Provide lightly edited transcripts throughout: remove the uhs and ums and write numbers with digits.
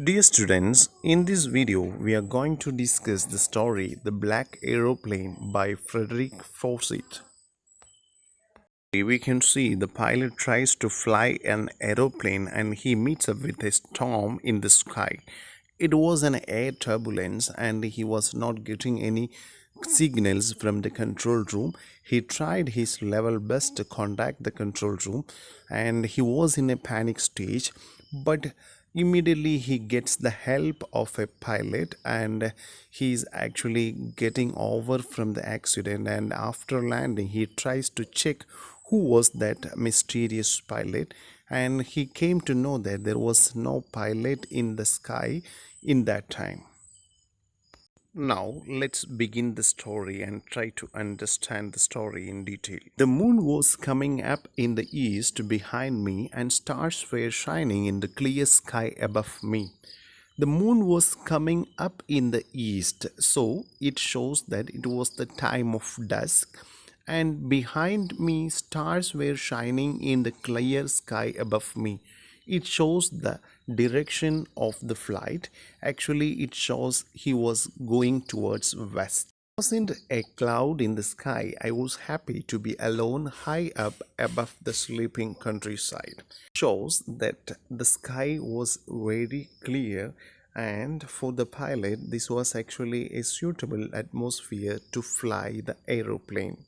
Dear students, in this video we are going to discuss the story The Black Aeroplane by Frederick Forsyth. We can see the pilot tries to fly an aeroplane and he meets up with a storm in the sky. It was an air turbulence and he was not getting any signals from the control room. He tried his level best to contact the control room and he was in a panic stage, but immediately he gets the help of a pilot and he is actually getting over from the accident, and after landing he tries to check who was that mysterious pilot, and he came to know that there was no pilot in the sky in that time. Now, let's begin the story and try to understand the story in detail. The moon was coming up in the east behind me, and stars were shining in the clear sky above me. The moon was coming up in the east, so it shows that it was the time of dusk, and behind me, stars were shining in the clear sky above me. It shows the direction of the flight. Actually, it shows he was going towards west. There wasn't a cloud in the sky. I was happy to be alone high up above the sleeping countryside. Shows that the sky was very clear, and for the pilot this was actually a suitable atmosphere to fly the aeroplane.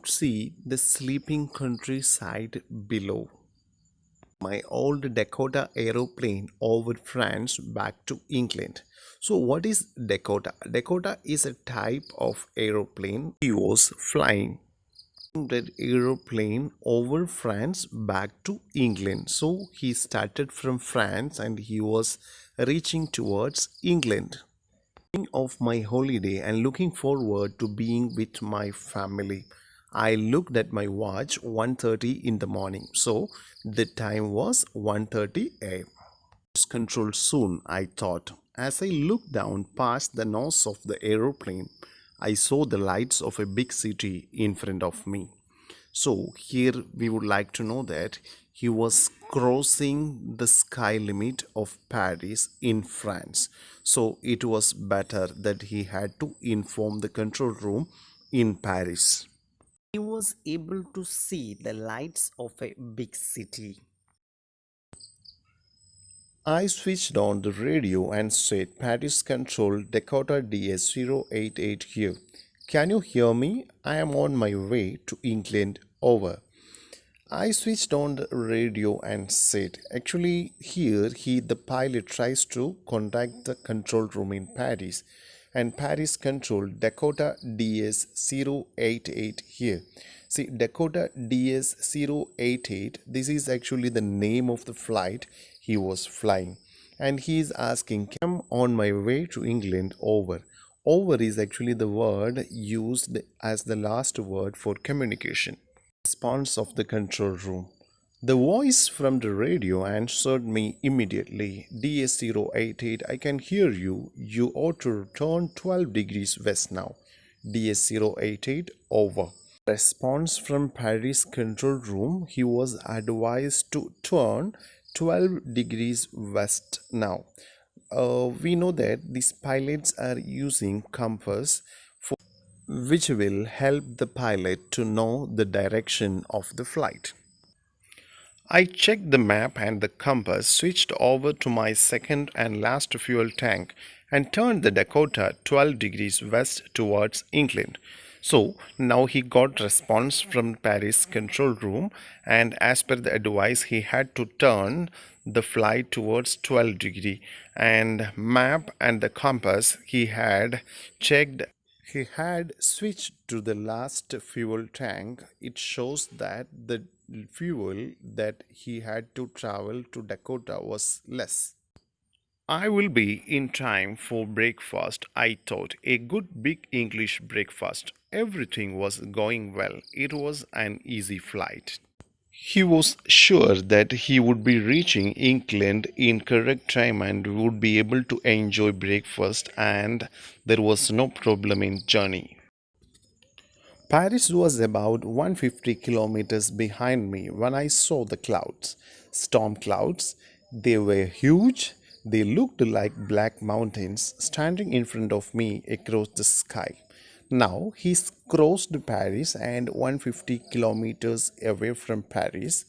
See the sleeping countryside below. My old Dakota aeroplane over France back to England. So what is Dakota? Dakota is a type of aeroplane he was flying. That aeroplane over France back to England. So he started from France and he was reaching towards England. Of my holiday and looking forward to being with my family. I looked at my watch 1:30 in the morning, so the time was 1:30 a.m. It's controlled soon, I thought. As I looked down past the nose of the aeroplane, I saw the lights of a big city in front of me. So here we would like to know that he was crossing the sky limit of Paris in France. So it was better that he had to inform the control room in Paris. He was able to see the lights of a big city. I switched on the radio and said, Paris Control, Dakota DS-088 here. Can you hear me? I am on my way to England. Over. I switched on the radio and said, actually here the pilot tries to contact the control room in Paris, and Paris Control Dakota DS-088 here. See, Dakota DS-088, this is actually the name of the flight he was flying, and he is asking, I'm on my way to England. Over. Over is actually the word used as the last word for communication. Response of the control room. The voice from the radio answered me immediately. DS-088, I can hear you. You ought to turn 12 degrees west now. DS-088, over. Response from Paris control room. He was advised to turn 12 degrees west now. We know that these pilots are using compass, which will help the pilot to know the direction of the flight. I checked the map and the compass, switched over to my second and last fuel tank, and turned the Dakota 12 degrees west towards England. So now he got response from Paris control room, and as per the advice he had to turn the flight towards 12 degree, and map and the compass he had checked. He had switched to the last fuel tank. It shows that the fuel that he had to travel to Dakota was less. I will be in time for breakfast, I thought. A good big English breakfast. Everything was going well. It was an easy flight. He was sure that he would be reaching England in correct time and would be able to enjoy breakfast, and there was no problem in journey. Paris was about 150 kilometers behind me when I saw the clouds. Storm clouds. They were huge. They looked like black mountains standing in front of me across the sky. Now he's crossed Paris and 150 kilometers away from Paris.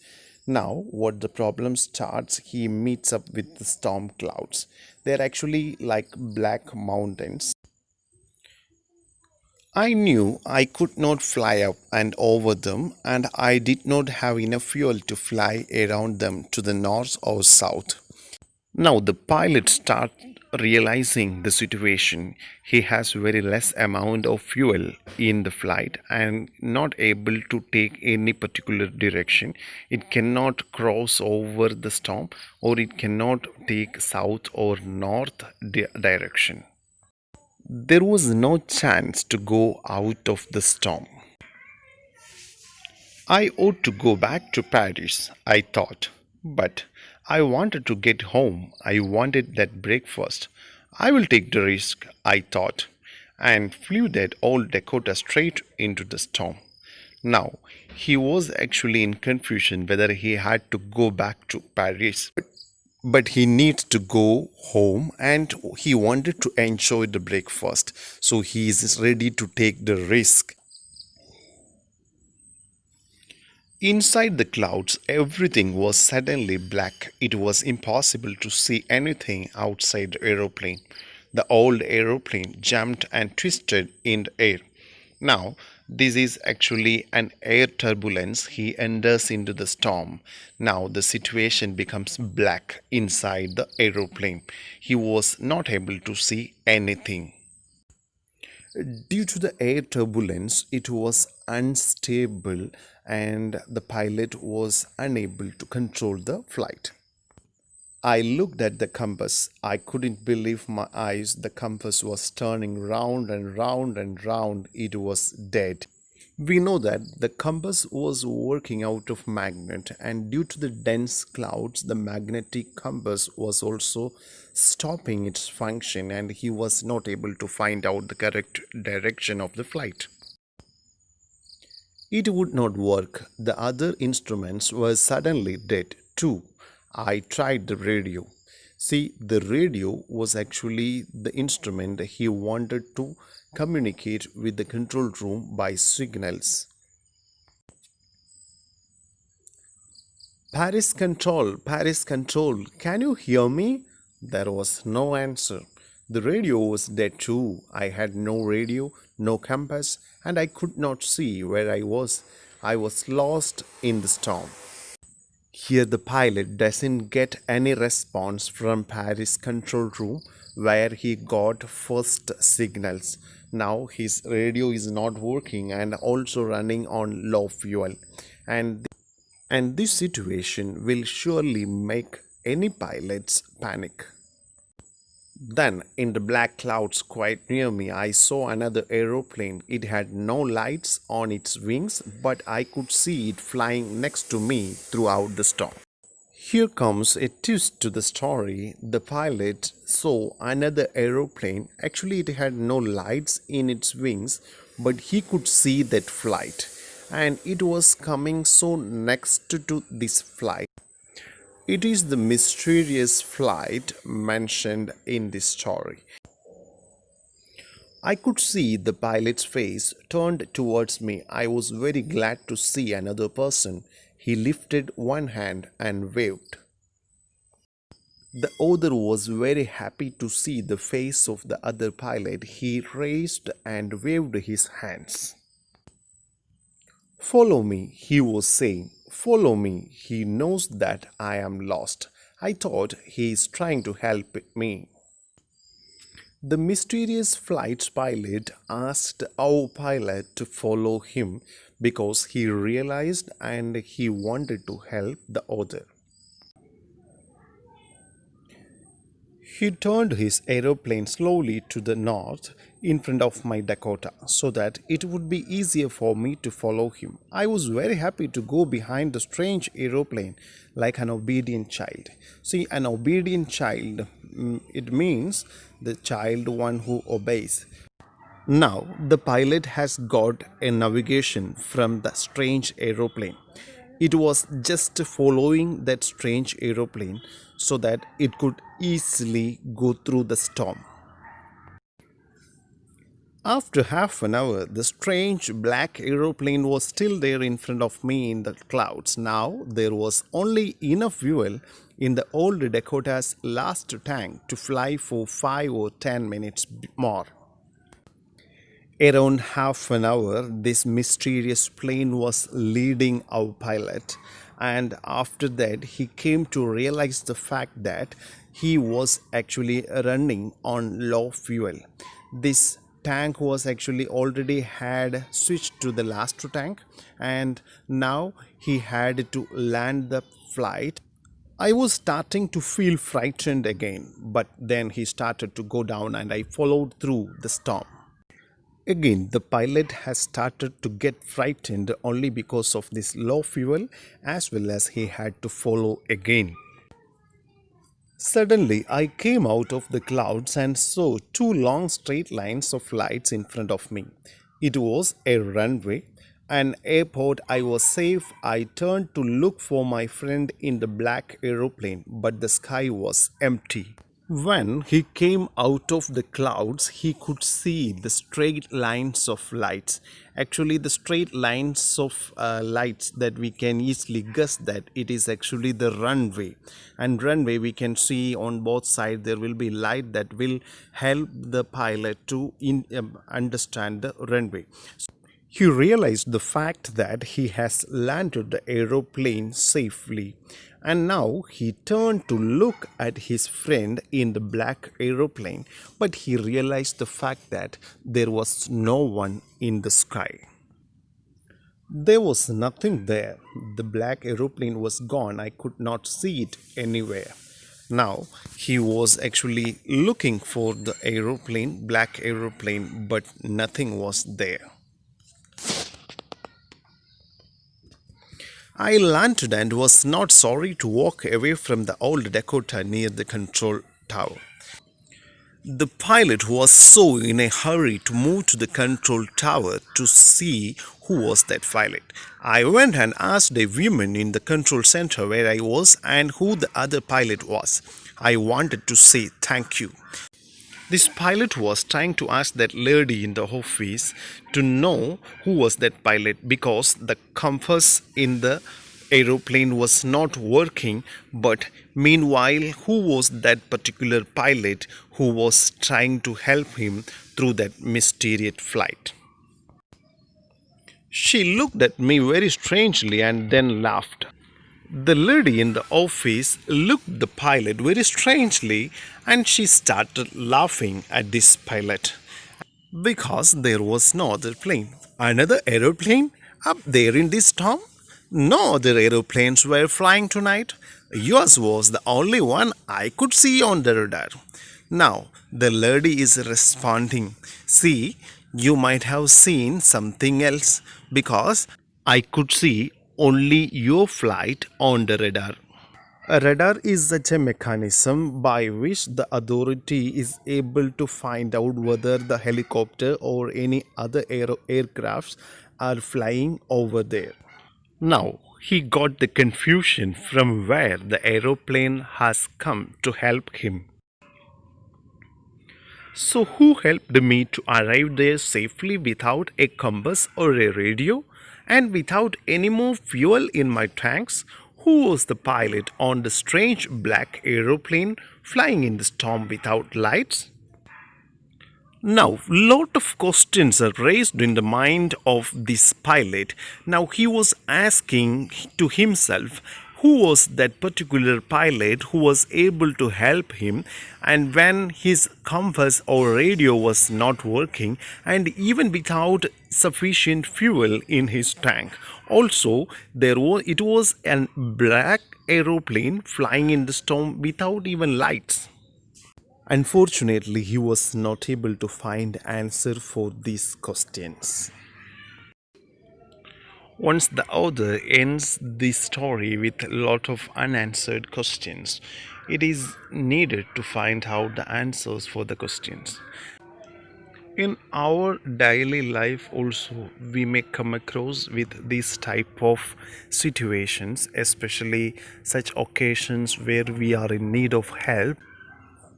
Now, what the problem starts, he meets up with the storm clouds. They're actually like black mountains. I knew I could not fly up and over them, and I did not have enough fuel to fly around them to the north or south. Now the pilot starts realizing the situation. He has very less amount of fuel in the flight and not able to take any particular direction. It cannot cross over the storm or it cannot take south or north direction. There was no chance to go out of the storm. I ought to go back to Paris, I thought. But I wanted to get home. I wanted that breakfast. I will take the risk, I thought, and flew that old Dakota straight into the storm. Now, he was actually in confusion whether he had to go back to Paris. But he needs to go home and he wanted to enjoy the breakfast. So he is ready to take the risk. Inside the clouds, everything was suddenly black. It was impossible to see anything outside the aeroplane. The old aeroplane jumped and twisted in the air. Now, this is actually an air turbulence. He enters into the storm. Now, the situation becomes black inside the aeroplane. He was not able to see anything. Due to the air turbulence, it was unstable and the pilot was unable to control the flight. I looked at the compass. I couldn't believe my eyes. The compass was turning round and round and round. It was dead. We know that the compass was working out of magnet, and due to the dense clouds, the magnetic compass was also stopping its function, and he was not able to find out the correct direction of the flight. It would not work. The other instruments were suddenly dead too. I tried the radio. See, the radio was actually the instrument he wanted to communicate with the control room by signals. Paris control, can you hear me? There was no answer. The radio was dead too. I had no radio, no compass, and I could not see where I was. I was lost in the storm. Here the pilot doesn't get any response from Paris control room where he got first signals. Now his radio is not working and also running on low fuel. And this situation will surely make any pilots panic. Then, in the black clouds quite near me, I saw another aeroplane. It had no lights on its wings, but I could see it flying next to me throughout the storm. Here comes a twist to the story. The pilot saw another aeroplane. Actually, it had no lights in its wings, but he could see that flight. And it was coming so next to this flight. It is the mysterious flight mentioned in this story. I could see the pilot's face turned towards me. I was very glad to see another person. He lifted one hand and waved. The other was very happy to see the face of the other pilot. He raised and waved his hands. Follow me, he was saying. Follow me. He knows that I am lost. I thought he is trying to help me. The mysterious flight pilot asked our pilot to follow him because he realized and he wanted to help the other. He turned his aeroplane slowly to the north in front of my Dakota so that it would be easier for me to follow him. I was very happy to go behind the strange aeroplane like an obedient child. See, an obedient child, it means the child one who obeys. Now, the pilot has got a navigation from the strange aeroplane. It was just following that strange aeroplane so that it could easily go through the storm. After half an hour, the strange black aeroplane was still there in front of me in the clouds. Now there was only enough fuel in the old Dakota's last tank to fly for 5 or 10 minutes more. Around half an hour, this mysterious plane was leading our pilot, and after that, he came to realize the fact that he was actually running on low fuel. This tank was actually already had switched to the last tank, and now he had to land the flight. I was starting to feel frightened again, but then he started to go down and I followed through the storm. Again, the pilot has started to get frightened only because of this low fuel as well as he had to follow again. Suddenly, I came out of the clouds and saw two long straight lines of lights in front of me. It was a runway, an airport. I was safe. I turned to look for my friend in the black aeroplane, but the sky was empty. When he came out of the clouds, he could see the straight lines of lights. Actually, the straight lines of lights that we can easily guess that it is actually the runway. And runway, we can see on both sides there will be light that will help the pilot to understand the runway. He realized the fact that he has landed the aeroplane safely, and now he turned to look at his friend in the black aeroplane, but he realized the fact that there was no one in the sky. There was nothing there. The black aeroplane was gone. I could not see it anywhere. Now he was actually looking for the aeroplane, black aeroplane, but nothing was there. I landed and was not sorry to walk away from the old Dakota near the control tower. The pilot was so in a hurry to move to the control tower to see who was that pilot. I went and asked a woman in the control center where I was and who the other pilot was. I wanted to say thank you. This pilot was trying to ask that lady in the office to know who was that pilot because the compass in the aeroplane was not working. But meanwhile, who was that particular pilot who was trying to help him through that mysterious flight? She looked at me very strangely and then laughed. The lady in the office looked at the pilot very strangely and she started laughing at this pilot because there was no other plane. Another aeroplane up there in this town? No other aeroplanes were flying tonight. Yours was the only one I could see on the radar. Now the lady is responding. See, you might have seen something else because I could see only your flight on the radar. A radar is such a mechanism by which the authority is able to find out whether the helicopter or any other aircrafts are flying over there. Now he got the confusion from where the aeroplane has come to help him. So, who helped me to arrive there safely without a compass or a radio and without any more fuel in my tanks? Who was the pilot on the strange black aeroplane flying in the storm without lights? Now, lot of questions are raised in the mind of this pilot. Now, he was asking to himself, who was that particular pilot who was able to help him, and when his compass or radio was not working, and even without sufficient fuel in his tank. Also, it was a black aeroplane flying in the storm without even lights. Unfortunately, he was not able to find answer for these questions. Once the author ends the story with a lot of unanswered questions, it is needed to find out the answers for the questions. In our daily life also we may come across with this type of situations, especially such occasions where we are in need of help,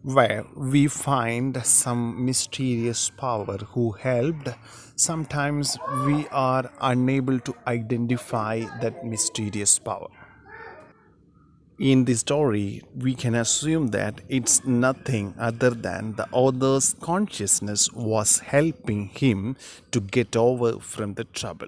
where we find some mysterious power who helped. Sometimes we are unable to identify that mysterious power. In the story, we can assume that it's nothing other than the author's consciousness was helping him to get over from the trouble.